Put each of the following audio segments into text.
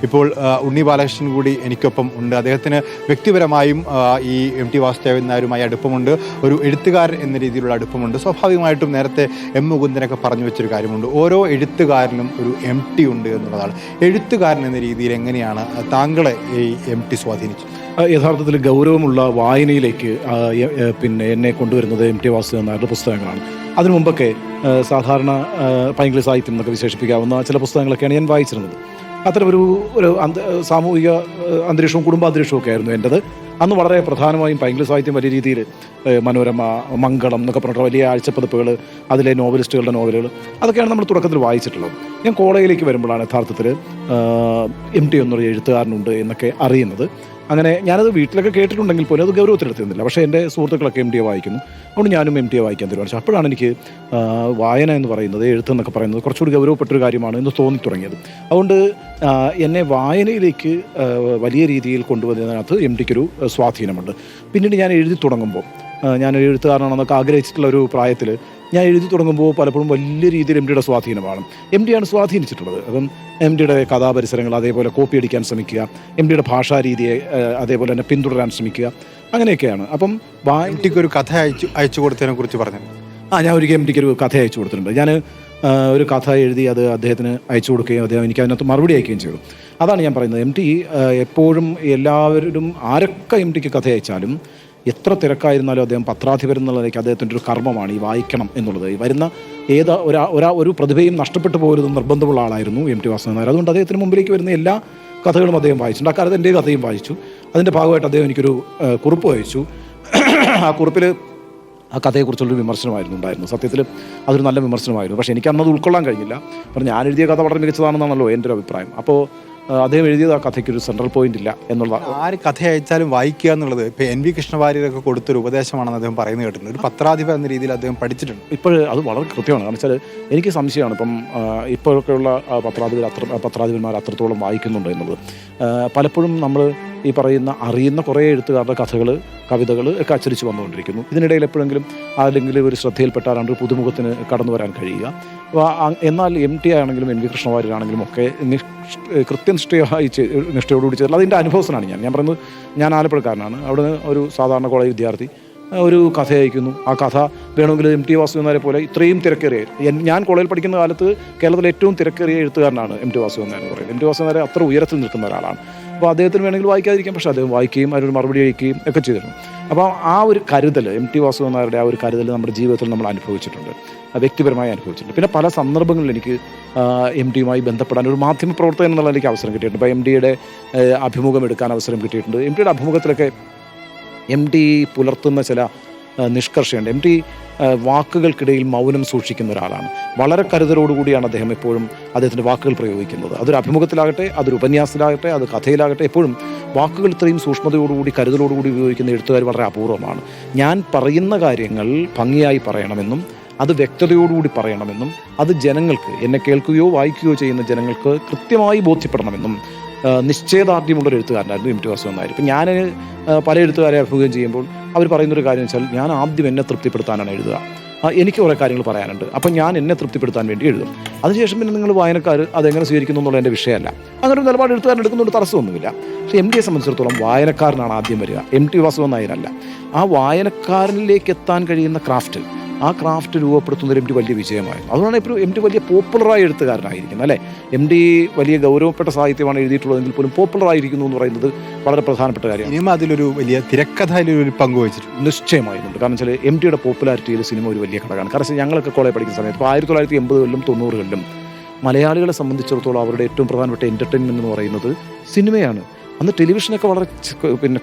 ഇപ്പോൾ ഉണ്ണി ബാലകൃഷ്ണൻ കൂടി എനിക്കൊപ്പം ഉണ്ട്. അദ്ദേഹത്തിന് വ്യക്തിപരമായും ഈ എം ടി വാസുദേവൻ നായരുമായി അടുപ്പമുണ്ട്, ഒരു എഴുത്തുകാരൻ എന്ന രീതിയിലുള്ള അടുപ്പമുണ്ട്. സ്വാഭാവികമായിട്ടും നേരത്തെ എം മുകുന്ദനൊക്കെ പറഞ്ഞു വെച്ചൊരു കാര്യമുണ്ട്, ഓരോ എഴുത്തുകാരനും ഒരു എം ടി ഉണ്ട് എന്നുള്ളതാണ്. എഴുത്തുകാരൻ എന്ന രീതിയിൽ എങ്ങനെയാണ് താങ്കളെ ഈ എം ടി സ്വാധീനിച്ചത്? യഥാർത്ഥത്തിൽ ഗൗരവമുള്ള വായനയിലേക്ക് എന്നെ കൊണ്ടുവരുന്നത് എം ടി വാസുദേവൻ നായരുടെ പുസ്തകങ്ങളാണ്. അതിനു മുമ്പൊക്കെ സാധാരണ പൈങ്കിളി സാഹിത്യം എന്നൊക്കെ വിശേഷിപ്പിക്കാവുന്ന ചില പുസ്തകങ്ങളൊക്കെയാണ് ഞാൻ വായിച്ചിരുന്നത്. അത്തരമൊരു സാമൂഹിക അന്തരീക്ഷവും കുടുംബാന്തരീക്ഷവും ഒക്കെ ആയിരുന്നു എൻ്റെത്. അന്ന് വളരെ പ്രധാനമായും പൈങ്കിളി സാഹിത്യം വലിയ രീതിയിൽ മനോരമ, മംഗളം എന്നൊക്കെ പറഞ്ഞിട്ട് വലിയ ആഴ്ചപ്പതിപ്പുകൾ, അതിലെ നോവലിസ്റ്റുകളുടെ നോവലുകൾ, അതൊക്കെയാണ് നമ്മൾ തുടക്കത്തിൽ വായിച്ചിട്ടുള്ളത്. ഞാൻ കോളേജിലേക്ക് വരുമ്പോഴാണ് യഥാർത്ഥത്തിൽ എം ടി എന്നൊരു എഴുത്തുകാരനുണ്ട് എന്നൊക്കെ അറിയുന്നത്. അങ്ങനെ ഞാനത് വീട്ടിലൊക്കെ കേട്ടിട്ടുണ്ടെങ്കിൽ പോലും അത് ഗൗരവത്തിലെത്തുന്നില്ല. പക്ഷേ എൻ്റെ സുഹൃത്തുക്കളൊക്കെ എം ടിയെ വായിക്കുന്നു, അതുകൊണ്ട് ഞാനും എം ടിയെ വായിക്കാൻ തീരുമാനിച്ചു. അപ്പോഴാണ് എനിക്ക് വായന എന്ന് പറയുന്നത്, എഴുത്തെന്നൊക്കെ പറയുന്നത് കുറച്ചുകൂടി ഗൗരവപ്പെട്ടൊരു കാര്യമാണ് എന്ന് തോന്നി തുടങ്ങിയത്. അതുകൊണ്ട് എന്നെ വായനയിലേക്ക് വലിയ രീതിയിൽ കൊണ്ടുവന്നതിനകത്ത് എം ടിക്കൊരു സ്വാധീനമുണ്ട്. പിന്നീട് ഞാൻ എഴുതി തുടങ്ങുമ്പോൾ, ഞാൻ എഴുത്തുകാരനാണെന്നൊക്കെ ആഗ്രഹിച്ചിട്ടുള്ള ഒരു പ്രായത്തിൽ ഞാൻ എഴുതി തുടങ്ങുമ്പോൾ പലപ്പോഴും വലിയ രീതിയിൽ എം ടിയുടെ സ്വാധീനമാണ്. എം ടിയാണ് സ്വാധീനിച്ചിട്ടുള്ളത്. അപ്പം എം ടിയുടെ കഥാപരിസരങ്ങൾ അതേപോലെ കോപ്പി അടിക്കാൻ ശ്രമിക്കുക, എം ടിയുടെ ഭാഷാരീതിയെ അതേപോലെ തന്നെ പിന്തുടരാൻ ശ്രമിക്കുക, അങ്ങനെയൊക്കെയാണ്. അപ്പം എം ടിക്ക് ഒരു കഥ അയച്ചു കൊടുത്തതിനെ കുറിച്ച് പറഞ്ഞു. ഞാൻ ഒരിക്കൽ എം ടിക്ക് ഒരു കഥ അയച്ചു കൊടുത്തിട്ടുണ്ട്. ഞാൻ ഒരു കഥ എഴുതി അത് അദ്ദേഹത്തിന് അയച്ചു കൊടുക്കുകയും അദ്ദേഹം എനിക്ക് അതിനകത്ത് മറുപടി അയക്കുകയും ചെയ്തു. അതാണ് ഞാൻ പറയുന്നത്, എം ടി എപ്പോഴും എല്ലാവരും ആരൊക്കെ എം ടിക്ക് കഥ അയച്ചാലും എത്ര തിരക്കായിരുന്നാലും അദ്ദേഹം പത്രാധിപർ എന്നുള്ളതിലേക്ക് അദ്ദേഹത്തിൻ്റെ ഒരു കർമ്മമാണ് ഈ വായിക്കണം എന്നുള്ളത്. ഈ വരുന്ന ഒരു പ്രതിഭയും നഷ്ടപ്പെട്ടു പോകരുതെന്ന് നിർബന്ധമുള്ള ആളായിരുന്നു എം ടി വാസുദേവൻ നായർ. അതുകൊണ്ട് അദ്ദേഹത്തിന് മുമ്പിലേക്ക് വരുന്ന എല്ലാ കഥകളും അദ്ദേഹം വായിച്ചിട്ടുണ്ട്. അക്കാലത്ത് എൻ്റെ കഥയും വായിച്ചു. അതിൻ്റെ ഭാഗമായിട്ട് അദ്ദേഹം എനിക്കൊരു കുറിപ്പ് അയച്ചു. ആ കുറിപ്പിൽ ആ കഥയെക്കുറിച്ചുള്ളൊരു വിമർശനമായിരുന്നു ഉണ്ടായിരുന്നു. സത്യത്തിൽ അതൊരു നല്ല വിമർശനമായിരുന്നു. പക്ഷേ എനിക്ക് അന്നത് ഉൾക്കൊള്ളാൻ കഴിഞ്ഞില്ല. അപ്പോൾ ഞാൻ എഴുതിയ കഥ വളരെ മികച്ചതാണെന്നാണല്ലോ എൻ്റെ ഒരു അഭിപ്രായം. അപ്പോൾ അദ്ദേഹം എഴുതിയത് ആ കഥയ്ക്കൊരു സെൻട്രൽ പോയിന്റ് ഇല്ല എന്നുള്ള. ആര് കഥ അയച്ചാലും വായിക്കുക എന്നുള്ളത് ഇപ്പോൾ എൻ വി കൃഷ്ണവാര്യരൊക്കെ കൊടുത്തൊരു ഉപദേശമാണെന്ന് അദ്ദേഹം പറയുന്നത് കേട്ടിട്ടുണ്ട്. ഒരു പത്രാധിപർ എന്ന രീതിയിൽ അദ്ദേഹം പഠിച്ചിട്ടുണ്ട്. ഇപ്പോൾ അത് വളരെ കൃത്യമാണ്. കാരണം വെച്ചാൽ എനിക്ക് സംശയമാണ് ഇപ്പം ഇപ്പോഴൊക്കെയുള്ള പത്രാധിപന്മാർ അത്രത്തോളം വായിക്കുന്നുണ്ട് എന്നുള്ളത്. പലപ്പോഴും നമ്മൾ ഈ പറയുന്ന അറിയുന്ന കുറേ എഴുത്തുകാരുടെ കഥകൾ, കവിതകൾ ഒക്കെ അച്ചടിച്ച് വന്നുകൊണ്ടിരിക്കുന്നു. ഇതിനിടയിൽ എപ്പോഴെങ്കിലും അല്ലെങ്കിൽ ഒരു ശ്രദ്ധയിൽപ്പെട്ടാലാണ് ഒരു പുതുമുഖത്തിന് കടന്നു വരാൻ കഴിയുക. എന്നാൽ എം ടി ആണെങ്കിലും എൻ വി കൃഷ്ണവാര്യരാണെങ്കിലും ഒക്കെ നിഷ്ഠയോടുകൂടി ചെയ്തിട്ടുള്ള അതിൻ്റെ അനുഭവസ്ഥനാണ് ഞാൻ പറയുന്നത്. ഞാൻ ആലപ്പുഴക്കാരനാണ്. അവിടെ നിന്ന് ഒരു സാധാരണ കോളേജ് വിദ്യാർത്ഥി ഒരു കഥ അയക്കുന്നു. ആ കഥ വേണമെങ്കിൽ എം ടി വാസുദേവൻ നായരെ പോലെ ഇത്രയും തിരക്കേറിയ, ഞാൻ കോളേജിൽ പഠിക്കുന്ന കാലത്ത് കേരളത്തിലെ ഏറ്റവും തിരക്കേറിയ എഴുത്തുകാരനാണ് എം ടി വാസുദേവൻ നായർ എന്ന് പറയുന്നത്. എം ടി വാസുദേവൻ നായർ അത്ര ഉയരത്തിൽ നിൽക്കുന്ന ഒരാളാണ്. അപ്പോൾ അദ്ദേഹത്തിന് വേണമെങ്കിൽ വായിക്കാതിരിക്കാം, പക്ഷേ അദ്ദേഹം വായിക്കുകയും അതിനൊരു മറുപടി അയക്കുകയും ഒക്കെ ചെയ്തിരുന്നു. അപ്പോൾ ആ ഒരു കരുതൽ, എം ടി വാസുദേവൻ നായരുടെ ആ ഒരു കരുതൽ നമ്മുടെ ജീവിതത്തിൽ നമ്മൾ അനുഭവിച്ചിട്ടുണ്ട്, വ്യക്തിപരമായി അനുഭവിച്ചിട്ടുണ്ട്. പിന്നെ പല സന്ദർഭങ്ങളിൽ എനിക്ക് എം ടിയുമായി ബന്ധപ്പെടാൻ ഒരു മാധ്യമ പ്രവർത്തകൻ എന്നുള്ള എനിക്ക് അവസരം കിട്ടിയിട്ടുണ്ട്. ഇപ്പോൾ എം ടിയുടെ അഭിമുഖം എടുക്കാൻ അവസരം കിട്ടിയിട്ടുണ്ട്. എം ടിയുടെ അഭിമുഖത്തിലൊക്കെ എം ടി പുലർത്തുന്ന ചില നിഷ്കർഷയുണ്ട്. എം ടി വാക്കുകൾക്കിടയിൽ മൗനം സൂക്ഷിക്കുന്ന ഒരാളാണ്. വളരെ കരുതലോടുകൂടിയാണ് അദ്ദേഹം എപ്പോഴും അദ്ദേഹത്തിൻ്റെ വാക്കുകൾ പ്രയോഗിക്കുന്നത്. അതൊരു അഭിമുഖത്തിലാകട്ടെ, അതൊരു ഉപന്യാസത്തിലാകട്ടെ, അത് കഥയിലാകട്ടെ, എപ്പോഴും വാക്കുകൾ ഇത്രയും സൂക്ഷ്മതയോടുകൂടി കരുതലോടുകൂടി ഉപയോഗിക്കുന്ന എഴുത്തുകാർ വളരെ അപൂർവമാണ്. ഞാൻ പറയുന്ന കാര്യങ്ങൾ ഭംഗിയായി പറയണമെന്നും അത് വ്യക്തതയോടുകൂടി പറയണമെന്നും അത് ജനങ്ങൾക്ക്, എന്നെ കേൾക്കുകയോ വായിക്കുകയോ ചെയ്യുന്ന ജനങ്ങൾക്ക് കൃത്യമായി ബോധ്യപ്പെടണമെന്നും നിശ്ചയദാർഢ്യമുള്ളൊരു എഴുത്തുകാരനായിരുന്നു എം ടി വാസുദേവൻ നായർ. ഇപ്പം ഞാൻ പല എഴുത്തുകാരെ അഭിമുഖം ചെയ്യുമ്പോൾ അവർ പറയുന്നൊരു കാര്യം വെച്ചാൽ, ഞാൻ ആദ്യം എന്നെ തൃപ്തിപ്പെടുത്താനാണ് എഴുതുക. എനിക്ക് കുറേ കാര്യങ്ങൾ പറയാനുണ്ട്, അപ്പം ഞാൻ എന്നെ തൃപ്തിപ്പെടുത്താൻ വേണ്ടി എഴുതും. അതിനുശേഷം പിന്നെ നിങ്ങൾ വായനക്കാർ അതെങ്ങനെ സ്വീകരിക്കുന്നു എന്നുള്ള എൻ്റെ വിഷയമല്ല. അങ്ങനെ ഒരു നിലപാട് എഴുത്തുകാരൻ എടുക്കുന്നതുകൊണ്ട് തടസ്സമൊന്നുമില്ല. പക്ഷേ എം ടിയെ സംബന്ധിച്ചിടത്തോളം വായനക്കാരനാണ് ആദ്യം വരിക, എം ടി വാസുദേവൻ നായരല്ല. ആ വായനക്കാരനിലേക്ക് എത്താൻ കഴിയുന്ന ക്രാഫ്റ്റ്, ആ ക്രാഫ്റ്റ് രൂപപ്പെടുത്തുന്നൊരു എം ടി വലിയ വിജയമായിരുന്നു. അതുകൊണ്ടാണ് ഇപ്പോൾ എം ടി വലിയ പോപ്പുലറായ എഴുത്തുകാരനായിരിക്കുന്നത്, അല്ലേ? എം ടി വലിയ ഗൗരവപ്പെട്ട സാഹിത്യമാണ് എഴുതിയിട്ടുള്ളതെങ്കിൽ പോലും പോപ്പുലറായിരിക്കുന്നു എന്ന് പറയുന്നത് വളരെ പ്രധാനപ്പെട്ട കാര്യമാണ്. സിനിമ അതിലൊരു വലിയ തിരക്കഥയിലൊരു പങ്കുവച്ചിട്ടുണ്ട്. നിശ്ചയമായിട്ടുണ്ട്. കാരണം വെച്ചാൽ എം ടിയുടെ പോപ്പുലാരിറ്റിയിൽ സിനിമ ഒരു വലിയ ഘടകമാണ്. കാരണം ഞങ്ങളൊക്കെ കോളേജ് പഠിക്കുന്ന സമയത്ത് ഇപ്പോൾ 1980-കളിലും 90-കളിലും മലയാളികളെ സംബന്ധിച്ചിടത്തോളം അവരുടെ ഏറ്റവും പ്രധാനപ്പെട്ട എൻ്റർടൈൻമെൻറ്റ് എന്ന് പറയുന്നത് സിനിമയാണ്. അന്ന് ടെലിവിഷനൊക്കെ വളരെ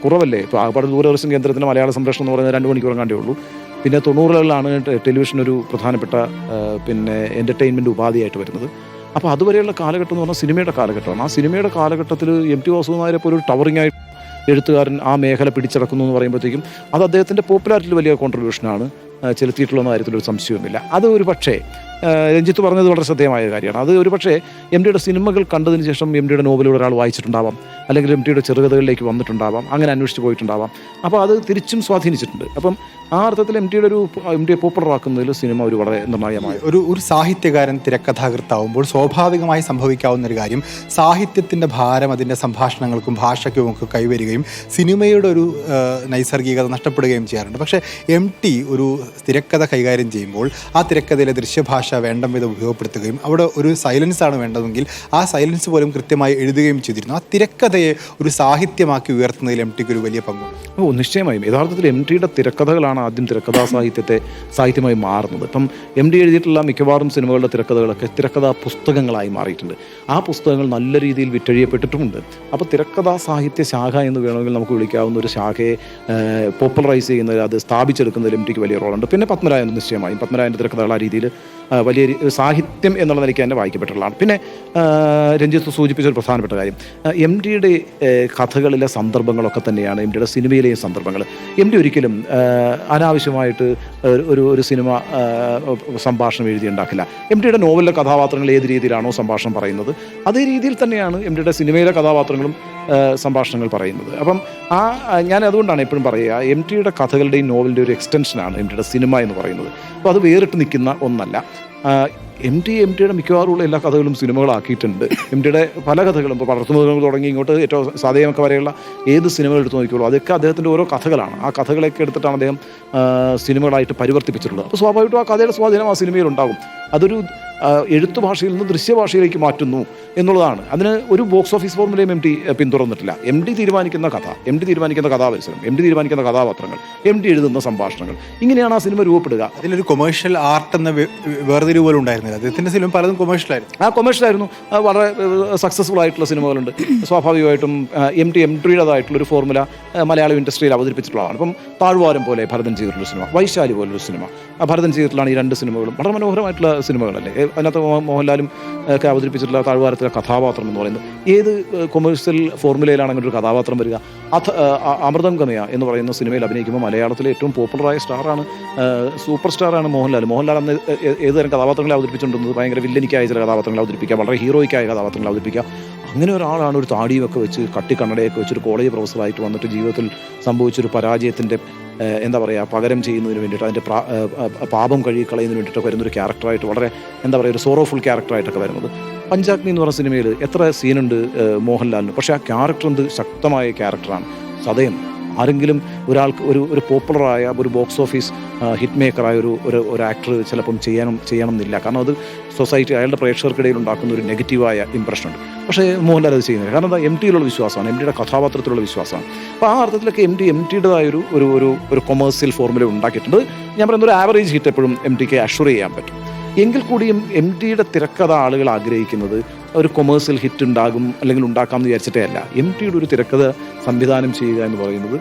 കുറവല്ലേ. ഇപ്പോൾ ആകപ്പാട് ദൂരദർശൻ കേന്ദ്രത്തിൻ്റെ മലയാള സംപ്രേഷണം എന്ന് പറയുന്നത് 2 മണിക്കൂർ കണ്ടേ ഉള്ളൂ. പിന്നെ 90-കളിലാണ് ടെലിവിഷൻ ഒരു പ്രധാനപ്പെട്ട എൻ്റർടൈൻമെൻറ്റ് ഉപാധിയായിട്ട് വരുന്നത്. അപ്പോൾ അതുവരെയുള്ള കാലഘട്ടം എന്ന് പറഞ്ഞാൽ സിനിമയുടെ കാലഘട്ടമാണ്. ആ സിനിമയുടെ കാലഘട്ടത്തിൽ എം ടി വാസുദേവൻ നായരെ പോലെ ഒരു ടവറിംഗ് ആയിട്ട് എഴുത്തുകാരൻ ആ മേഖല പിടിച്ചടക്കുന്നു എന്ന് പറയുമ്പോഴത്തേക്കും അത് അദ്ദേഹത്തിൻ്റെ പോപ്പുലാരിറ്റിയിൽ വലിയ കോൺട്രിബ്യൂഷനാണ് ചെലുത്തിയിട്ടുള്ള കാര്യത്തിലൊരു സംശയവുമില്ല. അത് ഒരു പക്ഷേ രഞ്ജിത്ത് പറഞ്ഞത് വളരെ ശ്രദ്ധേയമായ കാര്യമാണ്. അത് ഒരു പക്ഷേ എം ടിയുടെ സിനിമകൾ കണ്ടതിന് ശേഷം എം ടിയുടെ നോവലുകൾ ഒരാൾ വായിച്ചിട്ടുണ്ടാവാം. അല്ലെങ്കിൽ എം ടിയുടെ ചെറുകഥകളിലേക്ക് വന്നിട്ടുണ്ടാവാം, അങ്ങനെ അന്വേഷിച്ച് പോയിട്ടുണ്ടാവാം. അപ്പോൾ അത് തിരിച്ചും സ്വാധീനിച്ചിട്ടുണ്ട്. അപ്പം ആ അർത്ഥത്തിൽ എം ടിയെ പോപ്പുലർ ആക്കുന്നതിൽ സിനിമ ഒരു വളരെ നിർണായകമായ ഒരു സാഹിത്യകാരൻ തിരക്കഥാകൃത്താവുമ്പോൾ സ്വാഭാവികമായി സംഭവിക്കാവുന്ന ഒരു കാര്യം സാഹിത്യത്തിൻ്റെ ഭാരം അതിൻ്റെ സംഭാഷണങ്ങൾക്കും ഭാഷയ്ക്കും ഒക്കെ കൈവരികയും സിനിമയുടെ ഒരു നൈസർഗികത നഷ്ടപ്പെടുകയും ചെയ്യാറുണ്ട്. പക്ഷേ എം ടി ഒരു തിരക്കഥ കൈകാര്യം ചെയ്യുമ്പോൾ ആ തിരക്കഥയിലെ ദൃശ്യഭാഷ വേണ്ടം വിധം ഉപയോഗപ്പെടുത്തുകയും അവിടെ ഒരു സൈലൻസ് ആണ് വേണ്ടതെങ്കിൽ ആ സൈലൻസ് പോലും കൃത്യമായി എഴുതുകയും ചെയ്തിരുന്നു. ആ തിരക്കഥയെ ഒരു സാഹിത്യമാക്കി ഉയർത്തുന്നതിൽ എം ടിക്ക് ഒരു വലിയ പങ്കുണ്ട്. നിശ്ചയമായും യഥാർത്ഥത്തിൽ എം ടിയുടെ തിരക്കഥകളാണ് ആദ്യം തിരക്കഥാ സാഹിത്യമായി മാറുന്നത്. ഇപ്പം എം ടി എഴുതിയിട്ടുള്ള മിക്കവാറും സിനിമകളുടെ തിരക്കഥകളൊക്കെ തിരക്കഥാ പുസ്തകങ്ങളായി മാറിയിട്ടുണ്ട്. ആ പുസ്തകങ്ങൾ നല്ല രീതിയിൽ വിറ്റഴിയപ്പെട്ടിട്ടുമുണ്ട്. അപ്പോൾ തിരക്കഥാ സാഹിത്യ ശാഖ എന്ന് വേണമെങ്കിൽ നമുക്ക് വിളിക്കാവുന്ന ഒരു ശാഖയെ പോപ്പുലറൈസ് ചെയ്യുന്നത്, അത് സ്ഥാപിച്ചെടുക്കുന്നതിൽ എം ടിക്ക് വലിയ റോളുണ്ട്. പിന്നെ പത്മരാജൻ, നിശ്ചയമായും പത്മരാജൻ്റെ തിരക്കഥകൾ ആ രീതിയിൽ വലിയ സാഹിത്യം എന്നുള്ള നിലയ്ക്ക് തന്നെ വായിക്കപ്പെട്ടുള്ളതാണ്. പിന്നെ രഞ്ജിത്ത് സൂചിപ്പിച്ച ഒരു പ്രധാനപ്പെട്ട കാര്യം, എം ടിയുടെ കഥകളിലെ സന്ദർഭങ്ങളൊക്കെ തന്നെയാണ് എം ടിയുടെ സിനിമയിലെയും സന്ദർഭങ്ങൾ. എം ടി ഒരിക്കലും അനാവശ്യമായിട്ട് ഒരു സിനിമ സംഭാഷണം എഴുതി ഉണ്ടാക്കില്ല. എം ടിയുടെ നോവലിലെ കഥാപാത്രങ്ങൾ ഏത് രീതിയിലാണോ സംഭാഷണം പറയുന്നത് അതേ രീതിയിൽ തന്നെയാണ് എം ടിയുടെ സിനിമയിലെ കഥാപാത്രങ്ങളും സംഭാഷണങ്ങൾ പറയുന്നത്. അപ്പം ഞാൻ അതുകൊണ്ടാണ് എപ്പോഴും പറയുക, എം ടിയുടെ കഥകളുടെയും നോവലിൻ്റെ ഒരു എക്സ്റ്റൻഷനാണ് എം ടിയുടെ സിനിമ എന്ന് പറയുന്നത്. അപ്പോൾ അത് വേറിട്ട് നിൽക്കുന്ന ഒന്നല്ല. എം ടിയുടെ മിക്കവാറുമുള്ള എല്ലാ കഥകളും സിനിമകളാക്കിയിട്ടുണ്ട്. എം ടിയുടെ പല കഥകളും, ഇപ്പോൾ വളർത്തുമൃഗങ്ങൾ തുടങ്ങി ഇങ്ങോട്ട് ഏറ്റവും സാധ്യമൊക്കെ വരെയുള്ള ഏത് സിനിമകൾ എടുത്ത് നോക്കിക്കോളൂ, അതൊക്കെ അദ്ദേഹത്തിൻ്റെ ഓരോ കഥകളാണ്. ആ കഥകളൊക്കെ എടുത്തിട്ടാണ് അദ്ദേഹം സിനിമകളായിട്ട് പരിവർത്തിപ്പിച്ചിട്ടുള്ളത്. അപ്പോൾ സ്വാഭാവികമായിട്ടും ആ കഥയുടെ സ്വാധീനം ആ സിനിമയിലുണ്ടാകും. അതൊരു എഴുത്തു ഭാഷയിൽ നിന്ന് ദൃശ്യഭാഷയിലേക്ക് മാറ്റുന്നു എന്നുള്ളതാണ്. അതിന് ഒരു ബോക്സ് ഓഫീസ് ഫോർമുലയും എം ടി പിന്തുടർന്നിട്ടില്ല. എം ടി തീരുമാനിക്കുന്ന കഥ, എം ടി തീരുമാനിക്കുന്ന കഥാപരിസരം, എം ടി തീരുമാനിക്കുന്ന കഥാപാത്രങ്ങൾ, എം ടി എഴുതുന്ന സംഭാഷണങ്ങൾ, ഇങ്ങനെയാണ് ആ സിനിമ രൂപപ്പെടുക. അതിലൊരു കൊമേഴ്ഷ്യൽ ആർട്ട് എന്ന വേർതിരിവ് പോലും ഉണ്ടായിരുന്നില്ല. അദ്ദേഹത്തിൻ്റെ സിനിമ പലതും കൊമേഴ്ഷ്യലായിരുന്നു. കൊമേഴ്ഷ്യലായിരുന്നു. വളരെ സക്സസ്ഫുൾ ആയിട്ടുള്ള സിനിമകളുണ്ട്. സ്വാഭാവികമായിട്ടും എം ടിയുടേതായിട്ടുള്ളൊരു ഫോർമുല മലയാളം ഇൻഡസ്ട്രിയിൽ അവതരിപ്പിച്ചിട്ടുള്ളതാണ്. ഇപ്പം താഴ്വാരം പോലെ ഭരതൻ ചെയ്തിട്ടുള്ള സിനിമ, വൈശാലി പോലൊരു സിനിമ ഭരതൻ ചെയ്തിട്ടുള്ളതാണ്. ഈ രണ്ട് സിനിമകളും വളരെ മനോഹരമായിട്ടുള്ള സിനിമകളല്ലേ. അതിനകത്ത് മോഹൻലാലും ഒക്കെ അവതരിപ്പിച്ചിട്ടുള്ള താഴ്വാരത്തിലെ കഥാപാത്രം എന്ന് പറയുന്നത് ഏത് കൊമേഴ്സ്യൽ ഫോർമുലയിലാണ് അങ്ങനെ ഒരു കഥാപാത്രം വരിക? അമൃതം കമയ എന്ന് പറയുന്ന സിനിമയിൽ അഭിനയിക്കുമ്പോൾ മലയാളത്തിലെ ഏറ്റവും പോപ്പുലറായ സ്റ്റാറാണ്, സൂപ്പർ സ്റ്റാറാണ് മോഹൻലാൽ. മോഹൻലാൽ അന്ന് ഏതുതരം കഥാപാത്രങ്ങളെ അവതരിപ്പിച്ചുകൊണ്ടിരുന്നത്? ഭയങ്കര വില്ലനിക്കായ ചില കഥാപാത്രങ്ങളെ അവതരിപ്പിക്കുക, വളരെ ഹീറോയ്ക്കായ കഥാപാത്രങ്ങളെ അവതരിപ്പിക്കുക. അങ്ങനെ ഒരാളാണ് ഒരു താടിയൊക്കെ വെച്ച് കണ്ണടയൊക്കെ വെച്ചൊരു കോളേജ് പ്രൊഫസറായിട്ട് വന്നിട്ട് ജീവിതത്തിൽ സംഭവിച്ചൊരു പരാജയത്തിൻ്റെ എന്താ പറയുക പകരം ചെയ്യുന്നതിന് വേണ്ടിയിട്ട്, അതിൻ്റെ പാപം കഴുകിക്കളയുന്നതിന് വേണ്ടിയിട്ടൊക്കെ വരുന്നൊരു ക്യാരക്ടറായിട്ട്, വളരെ എന്താ പറയുക ഒരു സോറോഫുൾ ക്യാരക്ടറായിട്ടൊക്കെ വരുന്നത്. പഞ്ചാഗ്നി എന്ന് പറഞ്ഞ സിനിമയിൽ എത്ര സീനുണ്ട് മോഹൻലാലിന്, പക്ഷേ ആ ക്യാരക്ടർ എന്ത് ശക്തമായ ക്യാരക്ടറാണ്. സതയം ആരെങ്കിലും ഒരാൾക്ക് ഒരു പോപ്പുലറായ ഒരു ബോക്സ് ഓഫീസ് ഹിറ്റ് മേക്കറായ ഒരു ആക്ടർ ചിലപ്പം ചെയ്യണമെന്നില്ല. കാരണം അത് സൊസൈറ്റി അയാളുടെ പ്രേക്ഷകർക്കിടയിൽ ഉണ്ടാക്കുന്ന ഒരു നെഗറ്റീവായ ഇമ്പ്രഷനുണ്ട്. പക്ഷേ മോഹൻലാൽ അത് ചെയ്യുന്നില്ല. കാരണം എന്താ? എം ടിയിലുള്ള വിശ്വാസമാണ്, എം ടിയുടെ കഥാപാത്രത്തിലുള്ള വിശ്വാസമാണ്. അപ്പോൾ ആ അർത്ഥത്തിലൊക്കെ എം ടിയുടേതായ ഒരു കൊമേഴ്സ്യൽ ഫോർമുല ഉണ്ടാക്കിയിട്ടുണ്ട്. ഞാൻ പറയുന്ന ഒരു ആവറേജ് ഹിറ്റ് എപ്പോഴും എം ടിക്ക് അഷ്വർ ചെയ്യാൻ പറ്റും. എങ്കിൽ കൂടിയും എം ടിയുടെ തിരക്കഥ ആളുകൾ ആഗ്രഹിക്കുന്നത് ഒരു കൊമേഴ്സ്യൽ ഹിറ്റ് ഉണ്ടാകും അല്ലെങ്കിൽ ഉണ്ടാക്കാമെന്ന് വിചാരിച്ചിട്ടേ അല്ല. എം ടിയുടെ ഒരു തിരക്കഥ സംവിധാനം ചെയ്യുക എന്ന് പറയുന്നത്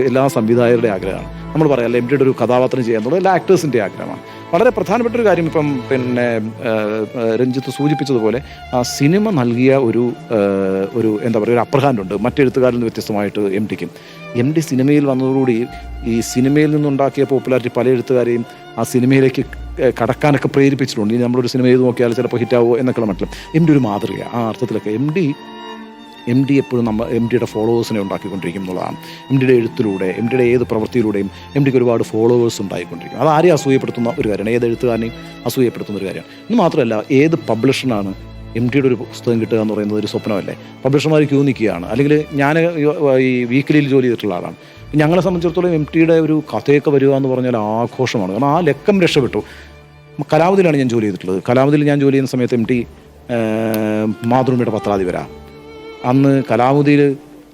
എല്ലാ സംവിധായകരുടെ ആഗ്രഹമാണ്. നമ്മൾ പറയാമല്ലോ, എം ടിയുടെ ഒരു കഥാപാത്രം ചെയ്യുക എന്നുള്ളത് എല്ലാ ആക്ടേഴ്സിൻ്റെ ആഗ്രഹമാണ്. വളരെ പ്രധാനപ്പെട്ട ഒരു കാര്യം, ഇപ്പം പിന്നെ രഞ്ജിത്ത് സൂചിപ്പിച്ചതുപോലെ ആ സിനിമ നൽകിയ ഒരു എന്താ പറയുക ഒരു അപ്പർ ഹാൻഡ് ഉണ്ട് മറ്റെഴുത്തുകാരിൽ നിന്ന് വ്യത്യസ്തമായിട്ട് എം ടിക്കും. എം ടി സിനിമയിൽ വന്നതോടുകൂടി ഈ സിനിമയിൽ നിന്നുണ്ടാക്കിയ പോപ്പുലാരിറ്റി പല എഴുത്തുകാരെയും ആ സിനിമയിലേക്ക് കടക്കാനൊക്കെ പ്രേരിപ്പിച്ചിട്ടുണ്ട്. ഇനി നമ്മളൊരു സിനിമ ചെയ്ത് നോക്കിയാൽ ചിലപ്പോൾ ഹിറ്റാവോ എന്നൊക്കെയുള്ള മട്ടിലും എം ടി ഒരു മാതൃക. ആ അർത്ഥത്തിലൊക്കെ എം ഡി എപ്പോഴും എം ടിയുടെ ഫോളോവേഴ്സിനെ ഉണ്ടാക്കിക്കൊണ്ടിരിക്കും എന്നുള്ളതാണ്. എം ടിയുടെ എഴുത്തിലൂടെ, എം ടിയുടെ ഏത് പ്രവൃത്തിയിലൂടെയും എം ടിക്ക് ഒരുപാട് ഫോളോവേഴ്സ് ഉണ്ടായിക്കൊണ്ടിരിക്കും. അത് ആരെയും അസൂയപ്പെടുത്തുന്ന ഒരു കാര്യമാണ്, ഏത് എഴുത്തുകാരനെയും അസൂയപ്പെടുത്തുന്ന ഒരു കാര്യമാണ്. ഇന്ന് മാത്രമല്ല, ഏത് പബ്ലിഷറിനാണ് എം ടിയുടെ ഒരു പുസ്തകം കിട്ടുക എന്ന് പറയുന്നത് ഒരു സ്വപ്നമല്ലേ? പബ്ലിഷർമാർ ക്യൂ നിൽക്കുകയാണ്. അല്ലെങ്കിൽ ഞാൻ ഈ വീക്കിലിയിൽ ജോലി ചെയ്തിട്ടുള്ള ആളാണ്. ഞങ്ങളെ സംബന്ധിച്ചിടത്തോളം എം ടിയുടെ ഒരു കഥയൊക്കെ വരിക എന്ന് പറഞ്ഞാൽ ആഘോഷമാണ്. കാരണം ആ ലക്കം രക്ഷപ്പെട്ടു. കലാമതിയിലാണ് ഞാൻ ജോലി ചെയ്തിട്ടുള്ളത്. കലാമതിയിൽ ഞാൻ ജോലി ചെയ്യുന്ന സമയത്ത് എം ടി മാതൃഭൂമിയുടെ പത്രാധിപരാണ്. അന്ന് കലാമതിയിൽ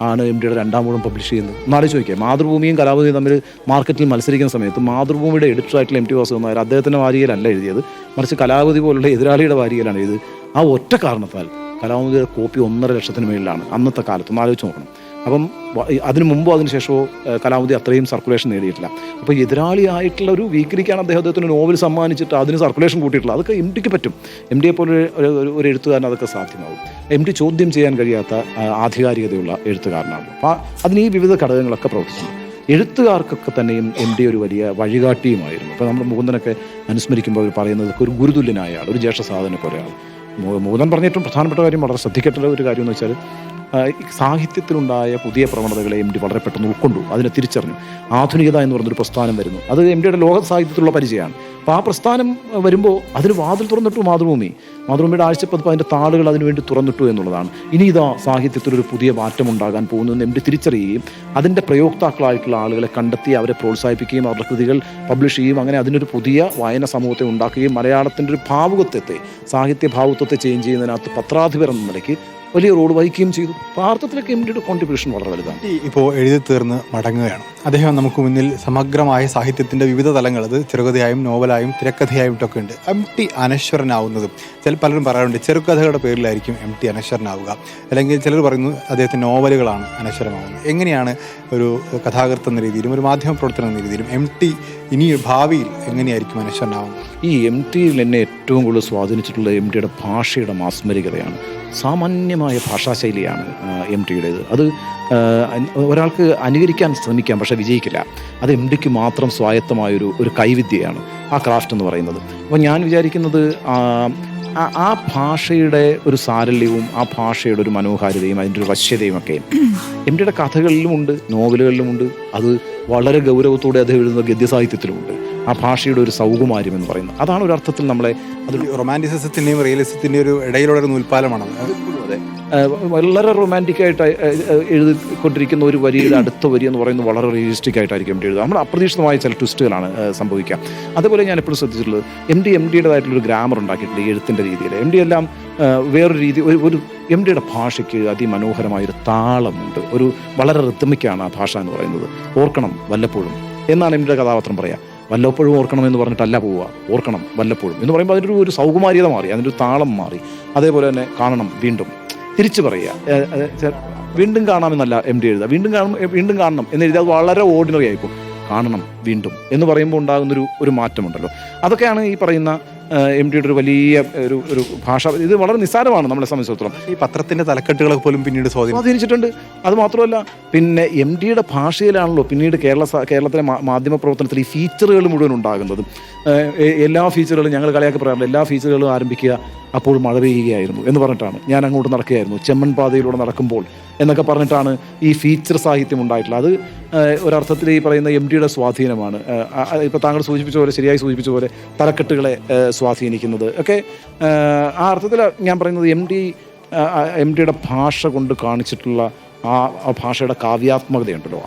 ആണ് എം ടിയുടെ രണ്ടാം മൂലം പബ്ലിഷ് ചെയ്യുന്നത്. ഒന്നാലോചിച്ച് നോക്കിയാൽ, മാതൃഭൂമിയും കലാമതിയും തമ്മിൽ മാർക്കറ്റിൽ മത്സരിക്കുന്ന സമയത്ത് മാതൃഭൂമിയുടെ എഡിറ്ററായിട്ടുള്ള എം ടി വാസുദേവൻ നായർ അദ്ദേഹത്തിൻ്റെ വാരികയിലല്ല എഴുതിയത്, മറിച്ച് കലാമതി പോലുള്ള എതിരാളിയുടെ വാരികയിലാണ് എഴുതിയത്. ആ ഒറ്റ കാരണത്താൽ കലാമതിയുടെ കോപ്പി 1.5 ലക്ഷത്തിന് മേളിലാണ് അന്നത്തെ കാലത്ത്. ഒന്നാലോചിച്ച് നോക്കണം. അപ്പം അതിനു മുമ്പോ അതിന് ശേഷമോ കലാമതി അത്രയും സർക്കുലേഷൻ നേടിയിട്ടില്ല. അപ്പോൾ എതിരാളിയായിട്ടുള്ള ഒരു വീക്കിലിക്കാണ് അദ്ദേഹത്തിന് നോവൽ സമ്മാനിച്ചിട്ട് അതിന് സർക്കുലേഷൻ കൂട്ടിയിട്ടുള്ളത്. അതൊക്കെ എം ടിക്ക് പറ്റും. എം ടിയെ പോലെ ഒരു എഴുത്തുകാരൻ അതൊക്കെ സാധ്യമാവും. എം ടി ചോദ്യം ചെയ്യാൻ കഴിയാത്ത ആധികാരികതയുള്ള എഴുത്തുകാരനാണ്. അപ്പോൾ അതിന് ഈ വിവിധ ഘടകങ്ങളൊക്കെ പ്രവർത്തിച്ചു. എഴുത്തുകാർക്കൊക്കെ തന്നെയും എം ടി ഒരു വലിയ വഴികാട്ടിയുമായിരുന്നു. ഇപ്പോൾ നമ്മൾ മുകുന്ദനൊക്കെ അനുസ്മരിക്കുമ്പോൾ അവർ പറയുന്നത് ഒരു ഗുരുതുല്യനായ ആൾ, ഒരു ജ്യേഷ്ഠ സാധനെ പോലെയാണ്. മുകുന്ദൻ പറഞ്ഞ ഏറ്റവും പ്രധാനപ്പെട്ട കാര്യം, വളരെ ശ്രദ്ധിക്കേണ്ട ഒരു കാര്യം എന്ന് വെച്ചാൽ സാഹിത്യത്തിലുണ്ടായ പുതിയ പ്രവണതകളെ എം ഡി വളരെ പെട്ടെന്ന് ഉൾക്കൊണ്ടു, അതിനെ തിരിച്ചറിഞ്ഞു. ആധുനികത എന്ന് പറഞ്ഞൊരു പ്രസ്ഥാനം വരുന്നു, അത് എം ഡിയുടെ ലോക സാഹിത്യത്തിലുള്ള പരിചയമാണ്. അപ്പോൾ ആ പ്രസ്ഥാനം വരുമ്പോൾ അതിന് വാതിൽ തുറന്നിട്ടു മാതൃഭൂമിയുടെ ആഴ്ചപ്പതിപ്പ്, അതിൻ്റെ താളുകൾ അതിനുവേണ്ടി തുറന്നിട്ടു എന്നുള്ളതാണ്. ഇനി ഇതാ സാഹിത്യത്തിലൊരു പുതിയ മാറ്റം ഉണ്ടാകാൻ പോകുന്നു എന്ന് എം ഡി തിരിച്ചറിയുകയും അതിൻ്റെ പ്രയോക്താക്കളായിട്ടുള്ള ആളുകളെ കണ്ടെത്തി അവരെ പ്രോത്സാഹിപ്പിക്കുകയും അവരുടെ കൃതികൾ പബ്ലിഷ് ചെയ്യുകയും അങ്ങനെ അതിനൊരു പുതിയ വായന സമൂഹത്തെ ഉണ്ടാക്കുകയും മലയാളത്തിൻ്റെ ഒരു ഭാവുകത്വത്തെ, സാഹിത്യ ഭാവുകത്വത്തെ ചേഞ്ച് ചെയ്യുന്നതിനകത്ത് പത്രാധിപർ എന്ന നിലയ്ക്ക് വലിയ റോൾ വഹിക്കുകയും ചെയ്തു. അപ്പോൾ ആ അർത്ഥത്തിലൊക്കെ എം ഡിയുടെ കോൺട്രിബ്യൂഷൻ വളരെ വലുതാണ്. ഇപ്പോൾ എഴുതി തീർന്ന് മടങ്ങുകയാണ് അദ്ദേഹം. നമുക്ക് മുന്നിൽ സമഗ്രമായ സാഹിത്യത്തിൻ്റെ വിവിധ തലങ്ങൾ, അത് ചെറുകഥയായും നോവലായും തിരക്കഥയായും ഒക്കെ ഉണ്ട്. എം ടി അനശ്വരനാവുന്നതും പലരും പറയാറുണ്ട് ചെറുകഥകളുടെ പേരിലായിരിക്കും എം ടി അനശ്വരനാവുക, അല്ലെങ്കിൽ ചിലർ പറയുന്നു അദ്ദേഹത്തിൻ്റെ നോവലുകളാണ് അനശ്വരമാവുന്നത്. എങ്ങനെയാണ് ഒരു കഥാകൃത്ത് എന്ന രീതിയിലും ഒരു മാധ്യമ പ്രവർത്തനം എന്ന രീതിയിലും എം ടി ഇനി ഭാവിയിൽ എങ്ങനെയായിരിക്കും അനശ്വരനാവുന്നത്? ഈ എം ടിയിൽ എന്നെ ഏറ്റവും കൂടുതൽ സ്വാധീനിച്ചിട്ടുള്ള എം ടിയുടെ ഭാഷയുടെ മാസ്മരികതയാണ്. സാമാന്യമായ ഭാഷാശൈലിയാണ് എം ടിയുടേത്. അത് ഒരാൾക്ക് അനുകരിക്കാൻ ശ്രമിക്കാം, പക്ഷേ വിജയിക്കില്ല. അത് എം ഡിക്ക് മാത്രം സ്വായത്തമായൊരു കൈവിദ്യയാണ് ആ ക്രാഫ്റ്റ് എന്ന് പറയുന്നത്. അപ്പോൾ ഞാൻ വിചാരിക്കുന്നത് ആ ഭാഷയുടെ ഒരു സാരല്യവും ആ ഭാഷയുടെ ഒരു മനോഹാരിതയും അതിൻ്റെ ഒരു വശ്യതയും ഒക്കെ എം ഡിയുടെ കഥകളിലുമുണ്ട്, നോവലുകളിലുമുണ്ട്. അത് വളരെ ഗൗരവത്തോടെ അദ്ദേഹം എഴുതുന്ന ഗദ്യസാഹിത്യത്തിലുമുണ്ട്. ആ ഭാഷയുടെ ഒരു സൗകുമാര്യം എന്ന് പറയുന്നത് അതാണ് ഒരു അർത്ഥത്തിൽ നമ്മളെ അതൊരു റൊമാൻറ്റിസിസത്തിൻ്റെയും റിയലിസത്തിൻ്റെയും ഒരു ഇടയിലുള്ള ഒരു നൂൽപ്പാലമാണ്. അതെ, വളരെ റൊമാൻറ്റിക്കായിട്ട് എഴുതിക്കൊണ്ടിരിക്കുന്ന ഒരു വരിയുടെ അടുത്ത വരി എന്ന് പറയുന്നത് വളരെ റിയലിസ്റ്റിക് ആയിട്ടായിരിക്കും എം ഡി എഴുതുക. നമ്മൾ അപ്രതീക്ഷിതമായ ചില ട്വിസ്റ്റുകളാണ് സംഭവിക്കുക. അതുപോലെ ഞാൻ എപ്പോഴും ശ്രദ്ധിച്ചിട്ടുള്ളത് എം ഡിയുടേതായിട്ടുള്ളൊരു ഗ്രാമർ ഉണ്ടാക്കിയിട്ടുണ്ട് ഈ എഴുത്തിൻ്റെ രീതിയിൽ. എം ഡി എല്ലാം വേറൊരു രീതി, ഒരു എം ഡിയുടെ ഭാഷയ്ക്ക് അതിമനോഹരമായൊരു താളമുണ്ട്, ഒരു വളരെ റിത്തമിക്കാണ് ആ ഭാഷ എന്ന് പറയുന്നത്. ഓർക്കണം വല്ലപ്പോഴും എന്നാണ് എം ഡിയുടെ കഥാപാത്രം പറയുക. വല്ലപ്പോഴും ഓർക്കണം എന്ന് പറഞ്ഞിട്ടല്ല പോവുക, ഓർക്കണം വല്ലപ്പോഴും എന്ന് പറയുമ്പോൾ അതിനൊരു ഒരു സൗകുമാര്യത മാറി, അതിൻ്റെ ഒരു താളം മാറി. അതേപോലെ തന്നെ കാണണം വീണ്ടും, തിരിച്ചു പറയുക, വീണ്ടും കാണാമെന്നല്ല എം ഡി എഴുതുക, വീണ്ടും കാണണം എന്ന് എഴുതി അത് വളരെ ഓർഡിനറി ആയിപ്പോൾ കാണണം വീണ്ടും എന്ന് പറയുമ്പോൾ ഉണ്ടാകുന്നൊരു മാറ്റമുണ്ടല്ലോ. അതൊക്കെയാണ് ഈ പറയുന്ന എം ഡിയുടെ ഒരു വലിയ ഒരു ഭാഷ. ഇത് വളരെ നിസ്സാരമാണ് നമ്മളെ സംബന്ധിച്ചിടത്തോളം. ഈ പത്രത്തിൻ്റെ തലക്കെട്ടുകളൊക്കെ പോലും പിന്നീട് സ്വാധീനിച്ചിട്ടുണ്ട്. അത് മാത്രമല്ല, പിന്നെ എം ഡിയുടെ ഭാഷയിലാണല്ലോ പിന്നീട് കേരളത്തിലെ മാധ്യമ പ്രവർത്തനത്തിൽ ഈ ഫീച്ചറുകൾ മുഴുവൻ ഉണ്ടാകുന്നത്. എല്ലാ ഫീച്ചറുകളും ഞങ്ങൾ കളിയാക്കി പറയാറില്ല, എല്ലാ ഫീച്ചറുകളും ആരംഭിക്കുക അപ്പോൾ മഴ പെയ്യുകയായിരുന്നു എന്ന് പറഞ്ഞിട്ടാണ്. ഞാൻ അങ്ങോട്ട് നടക്കുകയായിരുന്നു, ചെമ്മൺ പാതയിലൂടെ നടക്കുമ്പോൾ എന്നൊക്കെ പറഞ്ഞിട്ടാണ് ഈ ഫീച്ചർ സാഹിത്യം ഉണ്ടായിട്ടുള്ളത്. അത് ഒരർത്ഥത്തിൽ ഈ പറയുന്ന എം ഡിയുടെ സ്വാധീനമാണ്. ഇപ്പോൾ താങ്കൾ സൂചിപ്പിച്ച പോലെ, ശരിയായി സൂചിപ്പിച്ച പോലെ തലക്കെട്ടുകളെ സ്വാധീനിക്കുന്നത് ഒക്കെ ആ അർത്ഥത്തിൽ ഞാൻ പറയുന്നത് എം ഡിയുടെ ഭാഷ കൊണ്ട് കാണിച്ചിട്ടുള്ള ആ ഭാഷയുടെ കാവ്യാത്മകതയുണ്ടല്ലോ,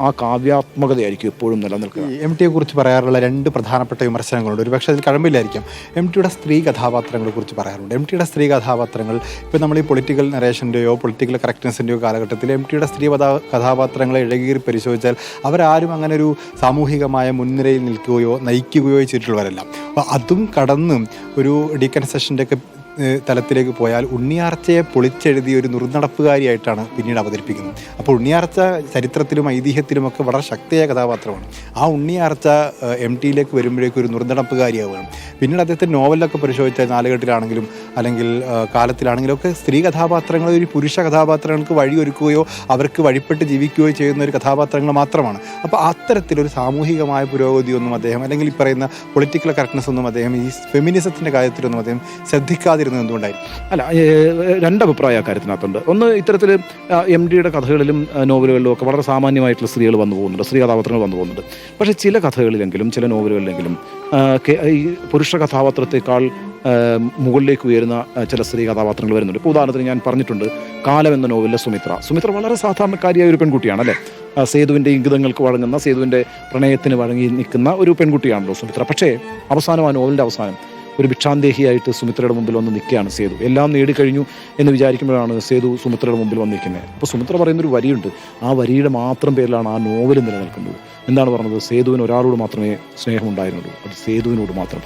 ആ കാവ്യാത്മകതയായിരിക്കും എപ്പോഴും നിലനിൽക്കുക. എം ടിയെ കുറിച്ച് പറയാറുള്ള രണ്ട് പ്രധാനപ്പെട്ട വിമർശനങ്ങളുണ്ട്. ഒരു പക്ഷേ അതിൽ കഴമ്പില്ലായിരിക്കാം. എം ടിയുടെ സ്ത്രീ കഥാപാത്രങ്ങളെ കുറിച്ച് പറയാറുണ്ട്. എം ടിയുടെ സ്ത്രീ കഥാപാത്രങ്ങൾ ഇപ്പോൾ നമ്മൾ ഈ പൊളിറ്റിക്കൽ നരേഷൻ്റെയോ പൊളിറ്റിക്കൽ കറക്റ്റ്നെസ്സിൻ്റെയോ കാലഘട്ടത്തിൽ എം ടിയുടെ സ്ത്രീ കഥാപാത്രങ്ങളെ ഇഴകീറി പരിശോധിച്ചാൽ അവരാരും അങ്ങനെ ഒരു സാമൂഹികമായ മുൻനിരയിൽ നിൽക്കുകയോ നയിക്കുകയോ ചെയ്തിട്ടുള്ളവരല്ല. അപ്പോൾ അതും കടന്ന് ഒരു ഡീകൺസ്ട്രക്ഷൻ്റെ ഒക്കെ തലത്തിലേക്ക് പോയാൽ ഉണ്ണിയാർച്ചയെ പൊളിച്ചെഴുതിയ ഒരു നുറുനടപ്പുകാരിയായിട്ടാണ് പിന്നീട് അവതരിപ്പിക്കുന്നത്. അപ്പോൾ ഉണ്ണിയാർച്ച ചരിത്രത്തിലും ഐതിഹ്യത്തിലുമൊക്കെ വളരെ ശക്തിയായ കഥാപാത്രമാണ്. ആ ഉണ്ണിയാർച്ച എം ടിയിലേക്ക് വരുമ്പോഴേക്കും ഒരു നുറുനടപ്പുകാരിയാവുകയാണ്. പിന്നീട് അദ്ദേഹത്തിൻ്റെ നോവലിലൊക്കെ പരിശോധിച്ചാൽ നാലുകെട്ടിലാണെങ്കിലും അല്ലെങ്കിൽ കാലത്തിലാണെങ്കിലും ഒക്കെ സ്ത്രീ കഥാപാത്രങ്ങൾ ഒരു പുരുഷ കഥാപാത്രങ്ങൾക്ക് വഴിയൊരുക്കുകയോ അവർക്ക് വഴിപ്പെട്ട് ജീവിക്കുകയോ ചെയ്യുന്ന ഒരു കഥാപാത്രങ്ങൾ മാത്രമാണ്. അപ്പോൾ അത്തരത്തിലൊരു സാമൂഹികമായ പുരോഗതിയൊന്നും അദ്ദേഹം, അല്ലെങ്കിൽ ഈ പറയുന്ന പൊളിറ്റിക്കൽ കറക്റ്റ്നെസ് ഒന്നും അദ്ദേഹം ഈ ഫെമിനിസത്തിൻ്റെ കാര്യത്തിലൊന്നും അദ്ദേഹം ശ്രദ്ധിക്കാതിരുന്നത് എന്തുകൊണ്ടായിരിക്കും? അല്ല, രണ്ടഭിപ്രായ കാര്യത്തിനകത്തുണ്ട്. ഒന്ന്, ഇത്തരത്തിൽ എം ഡിയുടെ കഥകളിലും നോവലുകളിലും ഒക്കെ വളരെ സാമാന്യമായിട്ടുള്ള സ്ത്രീകൾ വന്നു പോകുന്നുണ്ട്, സ്ത്രീ കഥാപാത്രങ്ങൾ വന്നു പോകുന്നുണ്ട്. പക്ഷേ ചില കഥകളിലെങ്കിലും ചില നോവലുകളിലെങ്കിലും ഈ പുരുഷ കഥാപാത്രത്തെക്കാൾ മുകളിലേക്ക് ഉയരുന്ന ചില സ്ത്രീ കഥാപാത്രങ്ങൾ വരുന്നുണ്ട്. ഇപ്പോൾ ഉദാഹരണത്തിന് ഞാൻ പറഞ്ഞിട്ടുണ്ട്, കാലം എന്ന നോവലിലെ സുമിത്ര വളരെ സാധാരണക്കാരിയായ ഒരു പെൺകുട്ടിയാണ് അല്ലേ. സേതുവിൻ്റെ ഇംഗിതങ്ങൾക്ക് വഴങ്ങുന്ന, സേതുവിൻ്റെ പ്രണയത്തിന് വഴങ്ങി നിൽക്കുന്ന ഒരു പെൺകുട്ടിയാണല്ലോ സുമിത്ര. പക്ഷേ അവസാനം, ആ നോവലിൻ്റെ അവസാനം ഒരു ഭിക്ഷാന്തേഹിയായിട്ട് സുമിത്രയുടെ മുമ്പിൽ വന്ന് നിൽക്കുകയാണ് സേതു. എല്ലാം നേടിക്കഴിഞ്ഞു എന്ന് വിചാരിക്കുമ്പോഴാണ് സേതു സുമിത്രയുടെ മുമ്പിൽ വന്ന് നിൽക്കുന്നത്. അപ്പോൾ സുമിത്ര പറയുന്നൊരു വരിയുണ്ട്, ആ വരിയുടെ മാത്രം പേരിലാണ് ആ നോവൽ നിലനിൽക്കുന്നത്. എന്താണ് പറഞ്ഞത്? സേതുവിന് ഒരാളോട് മാത്രമേ സ്നേഹമുണ്ടായിരുന്നുള്ളൂ, അത് സേതുവിനോട് മാത്രം.